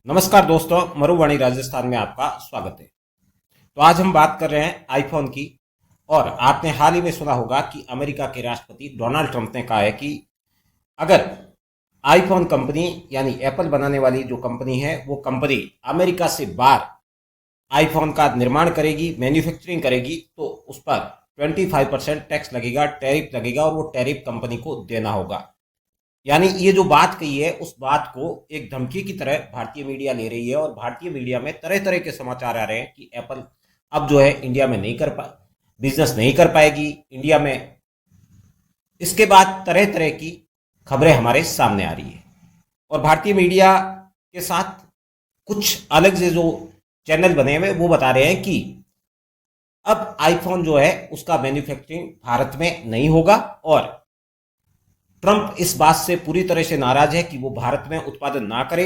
नमस्कार दोस्तों, मरुवाणी राजस्थान में आपका स्वागत है। तो आज हम बात कर रहे हैं आईफोन की। और आपने हाल ही में सुना होगा कि अमेरिका के राष्ट्रपति डोनाल्ड ट्रंप ने कहा है कि अगर आईफोन कंपनी यानी एप्पल बनाने वाली जो कंपनी है वो कंपनी अमेरिका से बाहर आईफोन का निर्माण करेगी, मैन्युफैक्चरिंग करेगी, तो उस पर 25% टैक्स लगेगा, टैरिफ लगेगा और वो टैरिफ कंपनी को देना होगा। यानी ये जो बात कही है उस बात को एक धमकी की तरह भारतीय मीडिया ले रही है और भारतीय मीडिया में तरह तरह के समाचार आ रहे हैं कि एप्पल अब जो है इंडिया में नहीं कर पा बिजनेस नहीं कर पाएगी इंडिया में। इसके बाद तरह तरह की खबरें हमारे सामने आ रही है और भारतीय मीडिया के साथ कुछ अलग से जो चैनल बने हुए वो बता रहे हैं कि अब आईफोन जो है उसका मैन्युफैक्चरिंग भारत में नहीं होगा। और ट्रंप इस बात से पूरी तरह से नाराज है कि वो भारत में उत्पादन ना करे।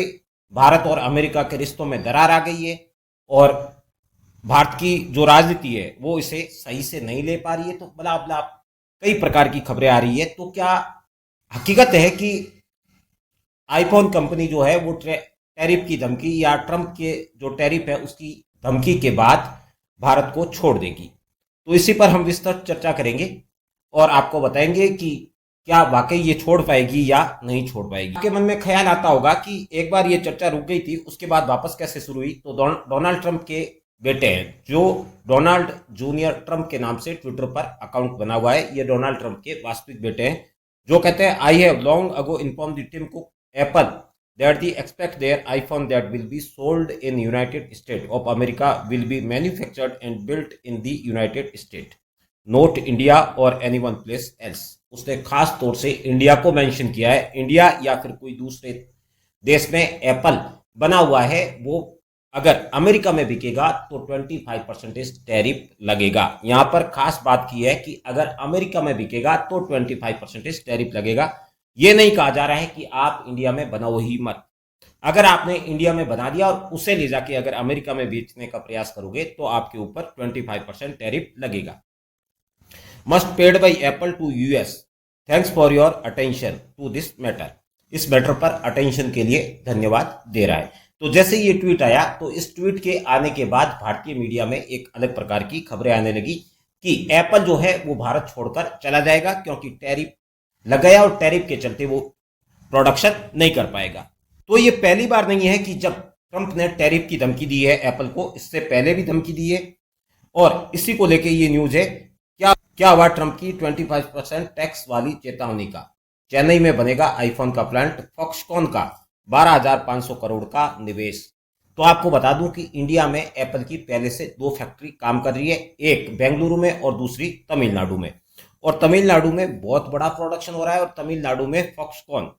भारत और अमेरिका के रिश्तों में दरार आ गई है और भारत की जो राजनीति है वो इसे सही से नहीं ले पा रही है। तो बला बला कई प्रकार की खबरें आ रही है। तो क्या हकीकत है कि आईफोन कंपनी जो है वो टैरिफ की धमकी या ट्रंप के जो टैरिफ है उसकी धमकी के बाद भारत को छोड़ देगी? तो इसी पर हम विस्तृत चर्चा करेंगे और आपको बताएंगे कि क्या वाकई ये छोड़ पाएगी या नहीं छोड़ पाएगी। आपके मन में ख्याल आता होगा कि एक बार ये चर्चा रुक गई थी, उसके बाद वापस कैसे शुरू हुई। तो डोनाल्ड ट्रंप के बेटे हैं जो डोनाल्ड जूनियर ट्रंप के नाम से ट्विटर पर अकाउंट बना हुआ है। ये डोनाल्ड ट्रंप के वास्तविक बेटे हैं जो कहते हैं, I have long ago inform the Tim Cook Apple that they expect their iPhone that will be sold in United States of America will be manufactured and built in the United States, not India or anyone place else। उसने खास तौर से India को mention किया है। India या फिर कोई दूसरे देश में एप्पल बना हुआ है वो अगर अमेरिका में बिकेगा तो 25% टैरिफ लगेगा। यहां पर खास बात की है कि अगर अमेरिका में बिकेगा तो 25% टैरिफ लगेगा। ये नहीं कहा जा रहा है कि आप इंडिया में बनाओ ही मत। अगर आपने इंडिया में बना दिया और उसे ले जाके अगर अमेरिका में बेचने का प्रयास करोगे तो आपके ऊपर 25% टैरिफ लगेगा। Must paid by Apple to US, thanks for your attention to this matter. इस मैटर पर अटेंशन के लिए धन्यवाद दे रहा है। तो जैसे ये ट्वीट आया तो इस ट्वीट के आने के बाद भारतीय मीडिया में एक अलग प्रकार की खबरें आने लगी कि एप्पल जो है वो भारत छोड़कर चला जाएगा क्योंकि टैरिफ लग गया और टैरिफ के चलते वो प्रोडक्शन नहीं कर पाएगा। तो ये पहली बार नहीं है कि जब ट्रंप ने टैरिफ की धमकी दी है एप्पल को, इससे पहले भी धमकी दी है और इसी को लेके ये न्यूज है। क्या हुआ ट्रंप की 25% टैक्स वाली चेतावनी का? चेन्नई में बनेगा आईफोन का प्लांट, फॉक्सकॉन का 12,500 करोड़ का निवेश। तो आपको बता दूं कि इंडिया में एप्पल की पहले से 2 फैक्ट्री काम कर रही है, एक बेंगलुरु में और दूसरी तमिलनाडु में। और तमिलनाडु में बहुत बड़ा प्रोडक्शन हो रहा है और तमिलनाडु में फॉक्सकॉन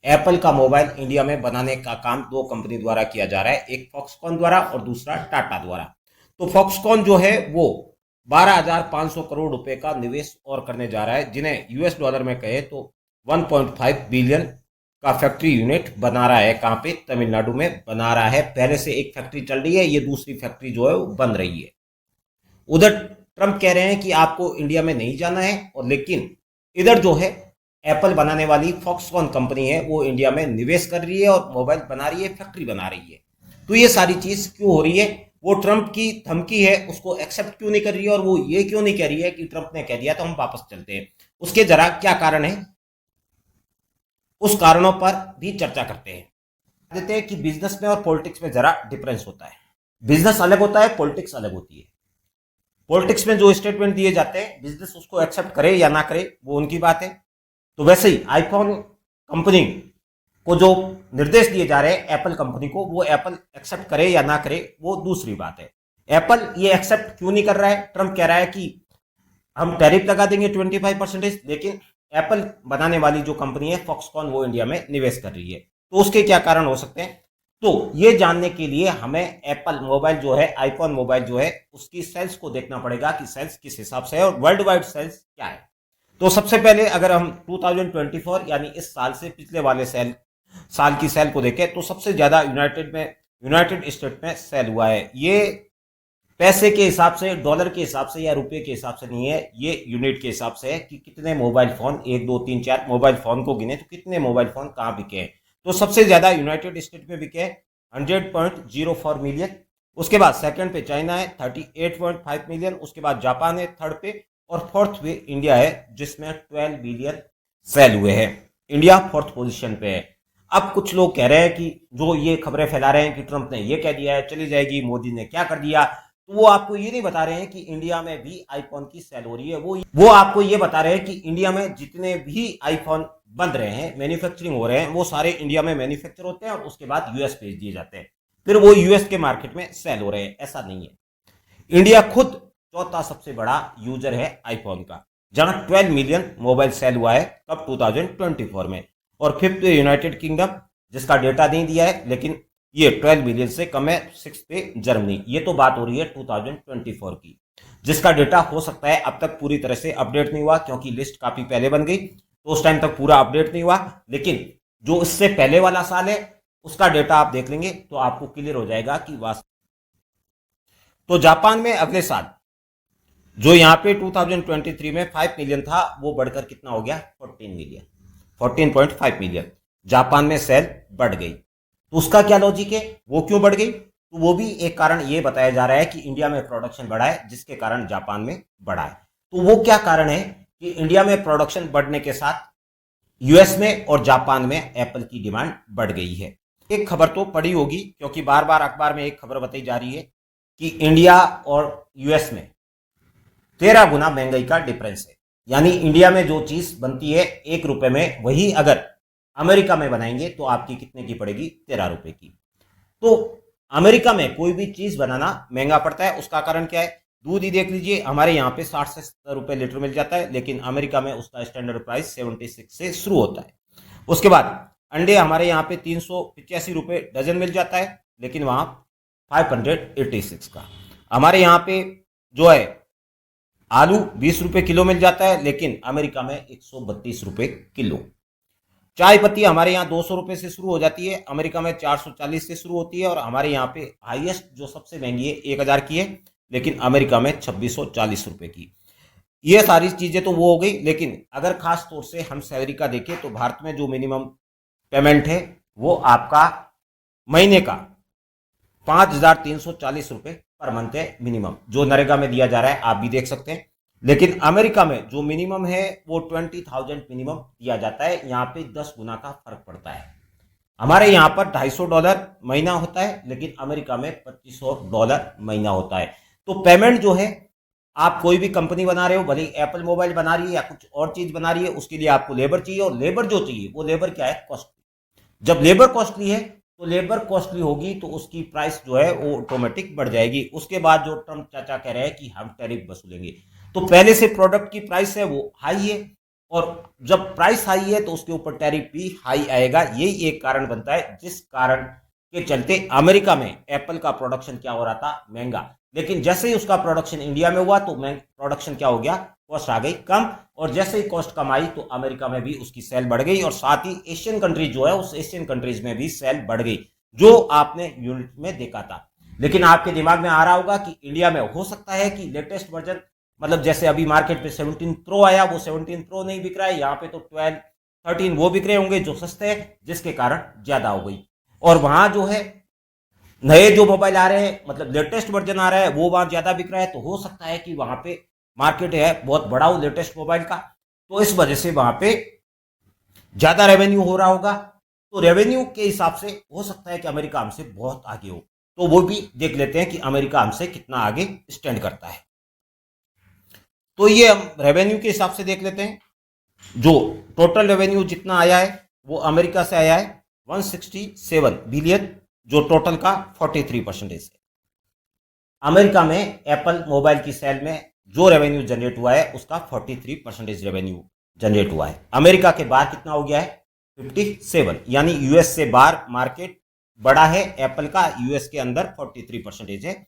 एप्पल का मोबाइल इंडिया में बनाने का काम 2 कंपनी द्वारा किया जा रहा है, एक फॉक्सकॉन द्वारा और दूसरा टाटा द्वारा। तो फॉक्सकॉन जो है वो 12,500 करोड़ रुपए का निवेश और करने जा रहा है, जिन्हें यूएस डॉलर में कहे तो 1.5 बिलियन का फैक्ट्री यूनिट बना रहा है। कहां पे? तमिलनाडु में बना रहा है। पहले से एक फैक्ट्री चल रही है, ये दूसरी फैक्ट्री जो है वो बन रही है। उधर ट्रंप कह रहे हैं कि आपको इंडिया में नहीं जाना है और लेकिन इधर जो है एप्पल बनाने वाली फॉक्सकॉन कंपनी है वो इंडिया में निवेश कर रही है और मोबाइल बना रही है, फैक्ट्री बना रही है। तो ये सारी चीज क्यों हो रही है? वो ट्रंप की धमकी है उसको एक्सेप्ट क्यों नहीं कर रही है और वो ये क्यों नहीं कह रही है कि ट्रंप ने कह दिया तो हम वापस चलते हैं? उसके जरा क्या कारण है, उस कारणों पर भी चर्चा करते हैं। देते हैं कि बिजनेस में और पॉलिटिक्स में जरा डिफरेंस होता है। बिजनेस अलग होता है, पॉलिटिक्स अलग होती है। पॉलिटिक्स में जो स्टेटमेंट दिए जाते हैं बिजनेस उसको एक्सेप्ट करे या ना करे वो उनकी बात है। तो वैसे ही आईफोन कंपनी को जो निर्देश दिए जा रहे हैं एप्पल कंपनी को, वो एप्पल एक्सेप्ट करे या ना करे वो दूसरी बात है। एप्पल ये एक्सेप्ट क्यों नहीं कर रहा है? ट्रंप कह रहा है कि हम टैरिफ लगा देंगे 25%, लेकिन एप्पल बनाने वाली जो कंपनी है फॉक्सकॉन वो इंडिया में निवेश कर रही है। तो उसके क्या कारण हो सकते हैं? तो ये जानने के लिए हमें एप्पल मोबाइल जो है, आईफोन मोबाइल जो है, उसकी सेल्स को देखना पड़ेगा कि सेल्स किस हिसाब से है और वर्ल्ड वाइड सेल्स क्या है। तो सबसे पहले अगर हम 2024 यानी इस साल से पिछले वाले साल की सेल को देखें तो सबसे ज्यादा यूनाइटेड स्टेट में सेल हुआ है। ये पैसे के हिसाब से, डॉलर के हिसाब से या रुपए के हिसाब से नहीं है, ये यूनिट के हिसाब से है कि कितने मोबाइल फोन, 1 2 3 4 मोबाइल फोन को गिने तो कितने मोबाइल फोन कहाँ बिके हैं। तो सबसे ज्यादा यूनाइटेड स्टेट में बिके हैं 100.04 मिलियन। उसके बाद सेकंड पे चाइना है 38.5 मिलियन। उसके बाद जापान है थर्ड पे, और फोर्थ पे इंडिया है जिसमें 12 बिलियन सेल हुए हैं। इंडिया फोर्थ पोजीशन पे है। अब कुछ लोग कह रहे हैं कि जो ये खबरें फैला रहे हैं कि ट्रंप ने ये कह दिया है चली जाएगी, मोदी ने क्या कर दिया, तो वो आपको ये नहीं बता रहे हैं कि इंडिया में भी आईफोन की सेल हो रही है। वो आपको ये बता रहे हैं कि इंडिया में जितने भी आईफोन बन रहे हैं, मैन्युफैक्चरिंग हो रहे हैं, वो सारे इंडिया में मैन्युफैक्चर होते हैं और उसके बाद यूएस भेज दिए जाते हैं, फिर वो यूएस के मार्केट में सेल हो रहे हैं। ऐसा नहीं है। इंडिया खुद चौथा सबसे बड़ा यूजर है आईफोन का, जहां 12 मिलियन मोबाइल सेल हुआ है कब 2024 में। और फिफ्थ यूनाइटेड किंगडम, जिसका डेटा नहीं दिया है, लेकिन ये 12 मिलियन से कम है। सिक्स पे जर्मनी। ये तो बात हो रही है 2024 की, जिसका डेटा हो सकता है अब तक पूरी तरह से अपडेट नहीं हुआ, क्योंकि लिस्ट काफी पहले बन गई तो उस टाइम तक पूरा अपडेट नहीं हुआ। लेकिन जो इससे पहले वाला साल है उसका डेटा आप देख लेंगे तो आपको क्लियर हो जाएगा कि वास्तव। तो जापान में अगले साल जो यहाँ पे 2023 में 5 मिलियन था, वो बढ़कर कितना हो गया 14 मिलियन, 14.5 मिलियन जापान में सेल बढ़ गई। तो उसका क्या लॉजिक है, वो क्यों बढ़ गई? तो वो भी एक कारण ये बताया जा रहा है कि इंडिया में प्रोडक्शन बढ़ा है, जिसके कारण जापान में बढ़ा है। तो वो क्या कारण है कि इंडिया में प्रोडक्शन बढ़ने के साथ यूएस में और जापान में एप्पल की डिमांड बढ़ गई है। एक खबर तो पड़ी होगी, क्योंकि बार बार अखबार में एक खबर बताई जा रही है कि इंडिया और यूएस में 13 गुना महंगाई का डिफरेंस है। यानी इंडिया में जो चीज बनती है 1 रुपए में, वही अगर अमेरिका में बनाएंगे तो आपकी कितने की पड़ेगी 13 रुपए की। तो अमेरिका में कोई भी चीज बनाना महंगा पड़ता है। उसका कारण क्या है? दूध ही देख लीजिए, हमारे यहाँ पे 60 से 70 रुपए लीटर मिल जाता है, लेकिन अमेरिका में उसका स्टैंडर्ड प्राइस 76 से शुरू होता है। उसके बाद अंडे हमारे यहाँ पे 385 रुपए डजन मिल जाता है, लेकिन वहां 586 का। हमारे यहाँ पे जो है आलू 20 रुपए किलो मिल जाता है, लेकिन अमेरिका में 132 रुपए किलो। चाय पत्ती हमारे यहाँ 200 रुपए से शुरू हो जाती है, अमेरिका में 440 से शुरू होती है, और हमारे यहाँ पे हाईएस्ट जो सबसे महंगी है 1000 की है, लेकिन अमेरिका में 2640 रुपए की। ये सारी चीजें तो वो हो गई। लेकिन अगर खास तौर से हम सैलरी का देखें तो भारत में जो मिनिमम पेमेंट है वो आपका महीने का 5340 रुपए पर मंथ है मिनिमम, जो नरेगा में दिया जा रहा है, आप भी देख सकते हैं। लेकिन अमेरिका में जो मिनिमम है वो 20,000 मिनिमम दिया जाता है। यहाँ पे 10 गुना का फर्क पड़ता है। हमारे यहाँ पर $250 महीना होता है, लेकिन अमेरिका में $2500 महीना होता है। तो पेमेंट जो है, आप कोई भी कंपनी बना रहे हो, भले एप्पल मोबाइल बना रही है या कुछ और चीज बना रही है, उसके लिए आपको लेबर चाहिए, और लेबर जो चाहिए वो लेबर क्या है, कॉस्टली। जब लेबर कॉस्टली है तो लेबर कॉस्टली होगी तो उसकी प्राइस जो है वो ऑटोमेटिक बढ़ जाएगी। उसके बाद जो ट्रम्प चाचा कह रहे हैं कि हम टैरिफ वसूलेंगे, तो पहले से प्रोडक्ट की प्राइस है वो हाई है, और जब प्राइस हाई है तो उसके ऊपर टैरिफ भी हाई आएगा। यही एक कारण बनता है जिस कारण के चलते अमेरिका में एप्पल का प्रोडक्शन क्या हो रहा था, महंगा। लेकिन जैसे ही उसका प्रोडक्शन इंडिया में हुआ तो प्रोडक्शन क्या हो गया, कॉस्ट आ गई कम, और जैसे ही कॉस्ट कम आई तो अमेरिका में भी उसकी सेल बढ़ गई, और साथ ही एशियन कंट्रीज जो है उस एशियन कंट्रीज में भी सेल बढ़ गई, जो आपने यूनिट में देखा था। लेकिन आपके दिमाग में आ रहा होगा कि इंडिया में हो सकता है कि लेटेस्ट वर्जन, मतलब जैसे अभी मार्केट पे 17 प्रो आया, वो 17 प्रो नहीं बिक रहा है, यहाँ पे तो 12 13 वो बिक रहे होंगे जो सस्ते हैं, जिसके कारण ज्यादा हो गई। और वहां जो है नए जो मोबाइल आ रहे हैं, मतलब लेटेस्ट वर्जन आ रहा है, वो वहां ज्यादा बिक रहा है, तो हो सकता है कि वहां पे मार्केट है बहुत बड़ा हो लेटेस्ट मोबाइल का, तो इस वजह से वहां पे ज्यादा रेवेन्यू हो रहा होगा। तो रेवेन्यू के हिसाब से हो सकता है कि अमेरिका हमसे बहुत आगे हो, तो वो भी देख लेते हैं कि अमेरिका हमसे कितना आगे स्टैंड करता है। तो ये हम रेवेन्यू के हिसाब से देख लेते हैं। जो टोटल रेवेन्यू जितना आया है वो अमेरिका से आया है 167 बिलियन, जो टोटल का 43% है। अमेरिका में एप्पल मोबाइल की सेल में जो रेवेन्यू जनरेट हुआ है उसका 43% रेवेन्यू जनरेट हुआ है। अमेरिका के बाहर कितना हो गया है 57, यानी यूएस से बाहर मार्केट बड़ा है एप्पल का, यूएस के अंदर 43% है।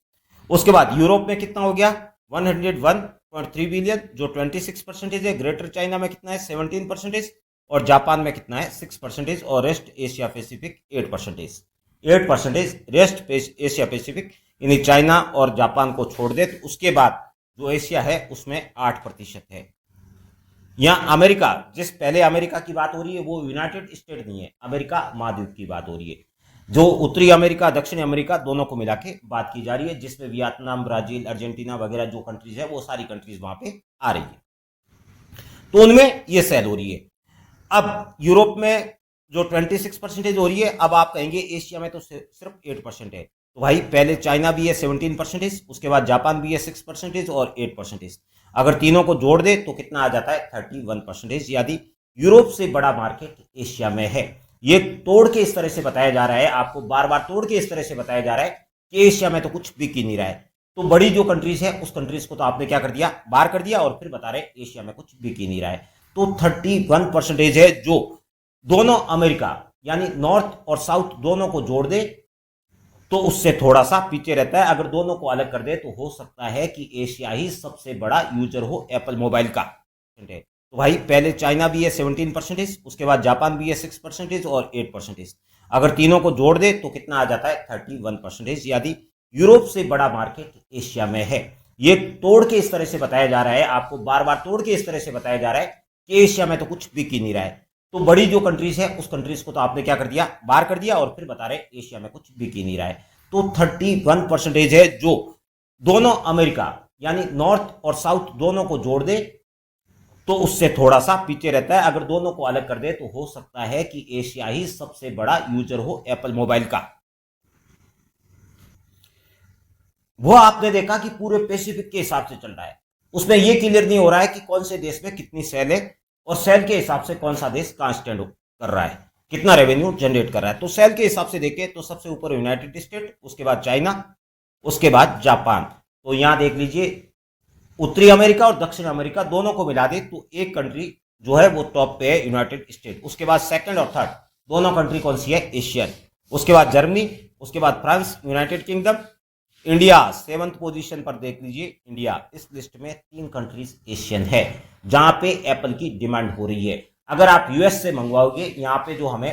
उसके बाद यूरोप में कितना हो गया 101.3 बिलियन, जो 26% है। ग्रेटर चाइना में कितना है 17%, और जापान में कितना है 6%, और rest Asia Pacific 8%। Rest Asia Pacific यानी चाइना और जापान को छोड़ दे तो उसके बाद जो एशिया है उसमें 8% है। यहाँ अमेरिका, जिस पहले अमेरिका की बात हो रही है वो यूनाइटेड स्टेट नहीं है, अमेरिका महाद्वीप की बात हो रही है। जो उत्तरी अमेरिका दक्षिणी अमेरिका दोनों को मिला के बात की जा रही है, जिसमें वियतनाम, ब्राजील, अर्जेंटीना वगैरह जो कंट्रीज है वो सारी कंट्रीज वहां पे आ रही है, तो उनमें ये सेल हो रही है। अब यूरोप में जो 26% हो रही है, अब आप कहेंगे एशिया में तो सिर्फ 8% है, तो भाई पहले चाइना भी है 17%, उसके बाद जापान भी है 6% और 8%। अगर तीनों को जोड़ दे तो कितना आ जाता है 31%, यानी यूरोप से बड़ा मार्केट एशिया में है। ये तोड़ के इस तरह से बताया जा रहा है, आपको बार बार तोड़ के इस तरह से बताया जा रहा है कि एशिया में तो कुछ बिक ही नहीं रहा है। तो बड़ी जो कंट्रीज है उस कंट्रीज को तो आपने क्या कर दिया, बाहर कर दिया, और फिर बता रहे एशिया में कुछ बिक ही नहीं रहा है। तो 31% है, जो दोनों अमेरिका यानी नॉर्थ और साउथ दोनों को जोड़ दे तो उससे थोड़ा सा पीछे रहता है। अगर दोनों को अलग कर दे तो हो सकता है कि एशिया ही सबसे बड़ा यूजर हो एप्पल मोबाइल का। तो भाई पहले चाइना भी है 17%, उसके बाद जापान भी है 6% और 8%। अगर तीनों को जोड़ दे तो कितना आ जाता है 31%, यानी यूरोप से बड़ा मार्केट एशिया में है। ये तोड़ के इस तरह से बताया जा रहा है, आपको बार बार तोड़ के इस तरह से बताया जा रहा है कि एशिया में तो कुछ बिक ही नहीं रहा है। तो बड़ी जो कंट्रीज है उस कंट्रीज को तो आपने क्या कर दिया, बाहर कर दिया, और फिर बता रहे एशिया में कुछ बिक ही नहीं रहा है। तो 31% है, जो दोनों अमेरिका यानी नॉर्थ और साउथ दोनों को जोड़ दे तो उससे थोड़ा सा पीछे रहता है। अगर दोनों को अलग कर दे तो हो सकता है कि एशिया ही सबसे बड़ा यूजर हो एप्पल मोबाइल का। वो आपने देखा कि पूरे पैसिफिक के हिसाब से चल रहा है, उसमें यह क्लियर नहीं हो रहा है कि कौन से देश में कितनी सेल है और सेल के हिसाब से कौन सा देश कहां स्टैंड कर रहा है, कितना रेवेन्यू जनरेट कर रहा है। तो सेल के हिसाब से देखें तो सबसे ऊपर यूनाइटेड स्टेट, उसके बाद चाइना, उसके बाद जापान। तो यहां देख लीजिए उत्तरी अमेरिका और दक्षिण अमेरिका दोनों को मिला दे तो एक कंट्री जो है वो टॉप पे है, यूनाइटेड स्टेट। उसके बाद सेकंड और थर्ड दोनों कंट्री कौन सी है, एशियन। उसके बाद जर्मनी, उसके बाद France, United kingdom, India 7th position पर देख लीजिए। इंडिया इस लिस्ट में 3 कंट्रीज एशियन है जहां पे एप्पल की डिमांड हो रही है। अगर आप यूएस से मंगवाओगे, यहाँ पे जो हमें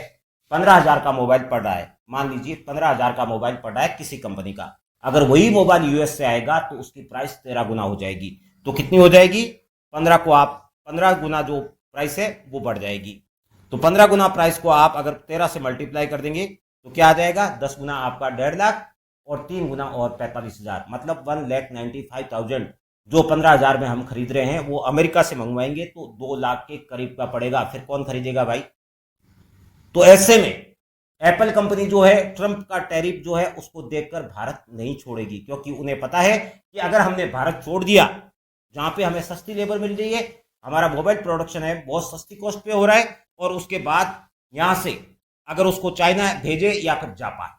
15,000 का मोबाइल पड़ रहा है, मान लीजिए 15,000 का मोबाइल पड़ रहा है किसी कंपनी का, अगर वही मोबाइल यूएस से आएगा तो उसकी प्राइस 13 गुना हो जाएगी। तो कितनी हो जाएगी, 15 को आप 15 गुना जो प्राइस है वो बढ़ जाएगी। तो 15 गुना प्राइस को आप अगर 13 से मल्टीप्लाई कर देंगे तो क्या आ जाएगा, 10 गुना आपका 1.5 लाख और 3 गुना और 45,000, मतलब 1,95,000 जो 15,000 में हम खरीद रहे हैं वो अमेरिका से मंगवाएंगे तो 2 लाख के करीब का पड़ेगा। फिर कौन खरीदेगा भाई। तो ऐसे में एप्पल कंपनी जो है ट्रंप का टैरिफ जो है उसको देखकर भारत नहीं छोड़ेगी, क्योंकि उन्हें पता है कि अगर हमने भारत छोड़ दिया जहां पे हमें सस्ती लेबर मिल रही है, हमारा मोबाइल प्रोडक्शन है बहुत सस्ती कॉस्ट पे हो रहा है, और उसके बाद यहां से अगर उसको चाइना भेजे या फिर जापान,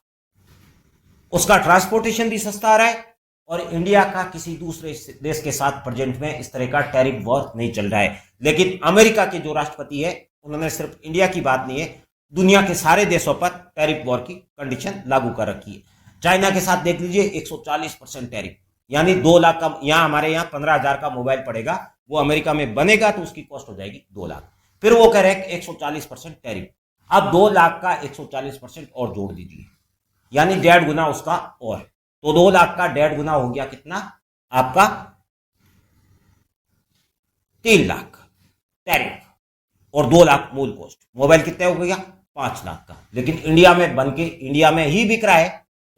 उसका ट्रांसपोर्टेशन भी सस्ता आ रहा है, और इंडिया का किसी दूसरे देश के साथ प्रेजेंट में इस तरह का टैरिफ वॉर नहीं चल रहा है। लेकिन अमेरिका के जो राष्ट्रपति है उन्होंने सिर्फ इंडिया की बात नहीं है, दुनिया के सारे देशों पर टैरिफ वॉर की कंडीशन लागू कर रखी है। चाइना के साथ देख लीजिए 140% टैरिफ, यानी 2 लाख का, यहाँ हमारे यहाँ 15,000 का मोबाइल पड़ेगा, वो अमेरिका में बनेगा तो उसकी कॉस्ट हो जाएगी 2 लाख। फिर वो कह रहे हैं 140% टैरिफ, अब 2 लाख का 140% और जोड़ दीजिए, यानी 1.5 गुना उसका और, तो 2 लाख का 1.5 गुना हो गया कितना आपका 3 लाख टैरिफ, और 2 लाख मूल कॉस्ट। मोबाइल कितने हो गया 5 लाख का, लेकिन इंडिया में बन के इंडिया में ही बिक रहा है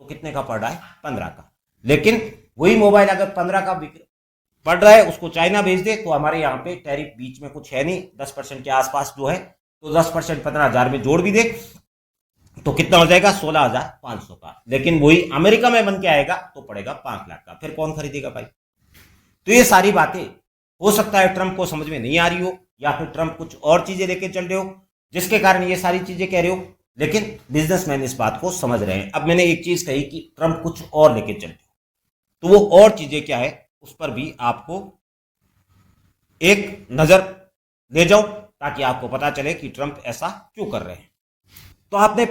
तो कितने का पड़ रहा है 15 का। लेकिन वही मोबाइल अगर 15 का पड़ रहा है उसको चाइना भेज दे तो हमारे यहाँ पे टैरिफ बीच में कुछ है नहीं, 10% के आसपास जो है, तो 10% 15,000 में जोड़ भी दे तो कितना हो जाएगा 16,500 का। लेकिन वही अमेरिका में बन के आएगा तो पड़ेगा 5 लाख का। फिर कौन खरीदेगा भाई। तो ये सारी बातें हो सकता है ट्रंप को समझ में नहीं आ रही हो, या फिर ट्रंप कुछ और चीजें लेके चल रहे हो जिसके कारण ये सारी चीजें कह रहे हो, लेकिन बिजनेसमैन इस बात को समझ रहे हैं। अब मैंने एक चीज कही कि ट्रंप कुछ और लेके चल रहे हो, तो वो और चीजें क्या है उस पर भी आपको एक नजर ले जाओ ताकि आपको पता चले कि ट्रंप ऐसा क्यों कर रहे हैं। तो आपने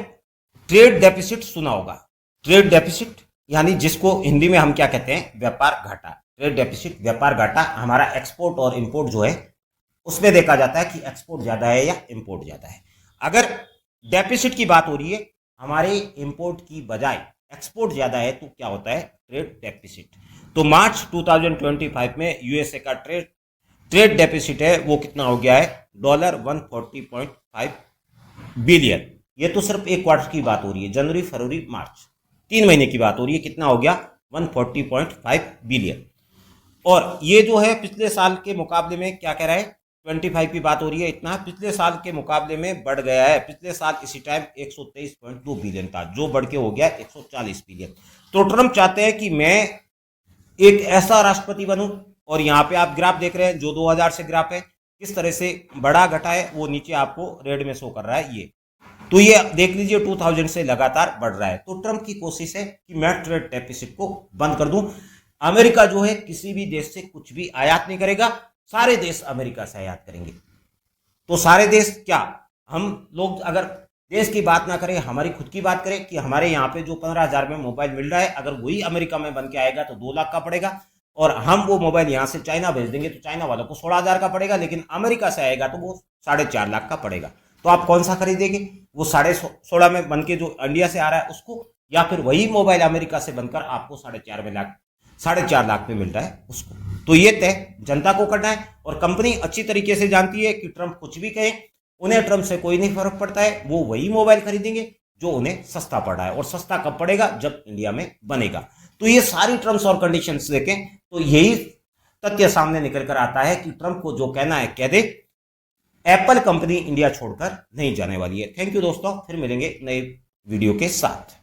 ट्रेड डेफिसिट सुना होगा। ट्रेड डेफिसिट यानी जिसको हिंदी में हम क्या कहते हैं, व्यापार घाटा। ट्रेड डेफिसिट व्यापार घाटा, हमारा एक्सपोर्ट और इंपोर्ट जो है उसमें देखा जाता है कि एक्सपोर्ट ज्यादा है या इंपोर्ट ज्यादा है। अगर डेफिसिट की बात हो रही है हमारे इंपोर्ट की बजाय एक्सपोर्ट ज्यादा है तो क्या होता है, ट्रेड डेफिसिट। तो मार्च 2025 में यूएसए का ट्रेड डेफिसिट है वो कितना हो गया है $140.5 बिलियन। ये तो सिर्फ एक क्वार्टर की बात हो रही है, जनवरी फरवरी मार्च 3 महीने की बात हो रही है। कितना हो गया? 140.5 बिलियन। और ये जो है पिछले साल के मुकाबले में क्या कह रहा है, 25 की बात हो रही है, इतना पिछले साल के मुकाबले में बढ़ गया है। पिछले साल इसी टाइम 123.2 बिलियन था, जो बढ़ के हो गया 140 बिलियन। तो ट्रम्प चाहते हैं कि मैं एक ऐसा राष्ट्रपति बनूं, और यहाँ पे आप ग्राफ देख रहे हैं जो 2000 से ग्राफ है, किस तरह से बड़ा घटा है वो नीचे आपको रेड में शो कर रहा है। ये तो ये देख लीजिए 2000 से लगातार बढ़ रहा है। तो ट्रम्प की कोशिश है कि मैं ट्रेड डेफिसिट को बंद कर दूं। अमेरिका जो है किसी भी देश से कुछ भी आयात नहीं करेगा, सारे देश अमेरिका से आयात करेंगे। तो सारे देश क्या, हम लोग अगर देश की बात ना करें, हमारी खुद की बात करें कि हमारे यहाँ पे जो 15,000 में मोबाइल मिल रहा है, अगर वही अमेरिका में बन के आएगा तो 2 लाख का पड़ेगा, और हम वो मोबाइल यहाँ से चाइना भेज देंगे तो चाइना वालों को 16,000 का पड़ेगा, लेकिन अमेरिका से आएगा तो वो 4.5 लाख का पड़ेगा। तो आप कौन सा खरीदेंगे? वो 16.5 में बन के जो इंडिया से आ रहा है उसको, या फिर वही मोबाइल अमेरिका से बनकर आपको 4.5 लाख में मिल रहा है उसको? तो ये तय जनता को करना है। और कंपनी अच्छी तरीके से जानती है कि ट्रम्प कुछ भी कहे, उन्हें ट्रम्प से कोई नहीं फर्क पड़ता है। वो वही मोबाइल खरीदेंगे जो उन्हें सस्ता पड़ रहा है, और सस्ता कब पड़ेगा? जब इंडिया में बनेगा। तो ये सारी टर्म्स और कंडीशंस देखें तो यही तथ्य सामने निकल कर आता है कि ट्रम्प को जो कहना है कह दे। एप्पल कंपनी इंडिया छोड़कर नहीं जाने वाली है। थैंक यू दोस्तों, फिर मिलेंगे नए वीडियो के साथ।